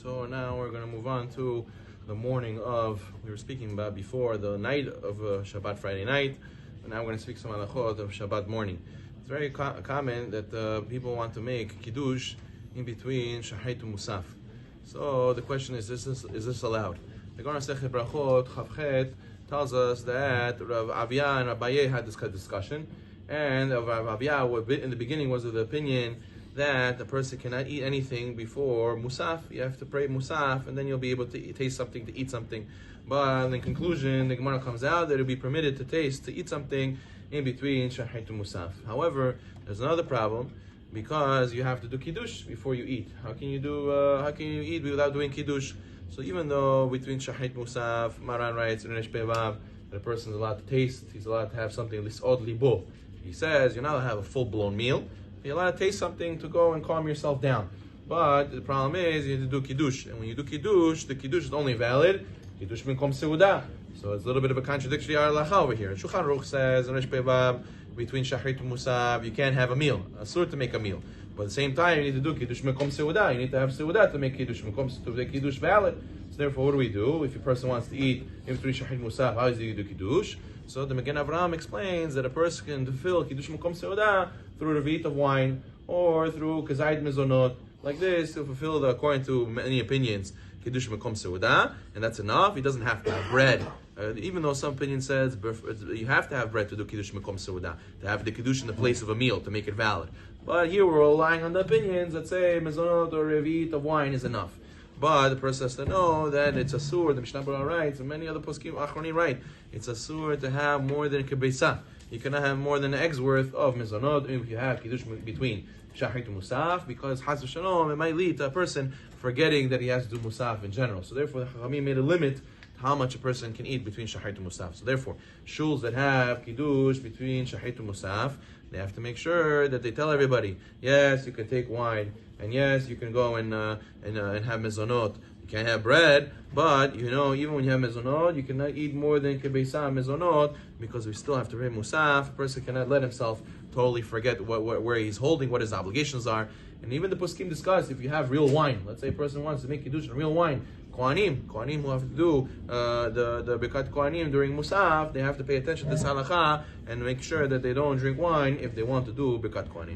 So now we're going to move on to the morning of, we were speaking about before, the night of Shabbat Friday night, and now we're going to speak some halachot of Shabbat morning. It's very common that people want to make Kiddush in between Shachrit And Mussaf. So the question is this allowed? The Gemara Sechet Brachot Chavchet tells us that Rav Avia and Rabbi had this discussion, and Rav Avia in the beginning was of the opinion that a person cannot eat anything before Musaf. You have to pray Musaf, and then you'll be able to taste something, to eat something. But in conclusion, the Gemara comes out that it'll be permitted to eat something in between Shachrit and Mussaf. However, there's another problem, because you have to do Kiddush before you eat. How can you eat without doing Kiddush? So even though between Shachrit and Mussaf, Maran writes in Resh Pevav that a person is allowed to taste, he's allowed to have something lis'od libo. He says you're not allowed to have a full-blown meal. You're allowed to taste something to go and calm yourself down. But the problem is you have to do Kiddush. And when you do Kiddush, the Kiddush is only valid Kiddush minkom seudah. So it's a little bit of a contradictory halacha over here. And Shulchan Aruch says in Resh Pevav, between Shachrit and Mussaf, you can't have a meal. Asur to make a meal. But at the same time, you need to do Kiddush minkom seudah. You need to have seudah to make Kiddush minkom, to make Kiddush valid. So therefore, what do we do? If a person wants to eat in between Shachrit and Mussaf, how does he do Kiddush? So the Magen Avraham explains that a person can fulfill Kiddush minkom seudah through the of wine, or through kazayit mezonot, like this, to fulfill according to many opinions, Kiddush minkom seudah, and that's enough. He doesn't have to have bread. Even though some opinion says you have to have bread to do Kiddush minkom seudah, to have the Kiddush in the place of a meal, to make it valid. But here we're relying on the opinions that say mezonot or revit of wine is enough. But the person has to know that it's asur, the Mishnah Berurah writes, and many other poskim achronim write, it's asur to have more than kibesa. You cannot have more than an egg's worth of mezonot if you have Kiddush between Shachrit and Mussaf, because Chas v'Shalom, it might lead to a person forgetting that he has to do Mussaf in general. So therefore, the Chachamim made a limit to how much a person can eat between Shachrit and Mussaf. So therefore, shuls that have Kiddush between Shachrit and Mussaf, they have to make sure that they tell everybody, yes, you can take wine, and yes, you can go and have mezonot. You can't have bread, but even when you have mezonot, you cannot eat more than kibesa mezonot, because we still have to pray Musaf. A person cannot let himself totally forget where he's holding, what his obligations are. And even the poskim discuss, if you have real wine, let's say a person wants to make Kiddush on real wine, Kohanim who have to do the Birkat Kohanim during Musaf, they have to pay attention to this halacha and make sure that they don't drink wine if they want to do Birkat Kohanim.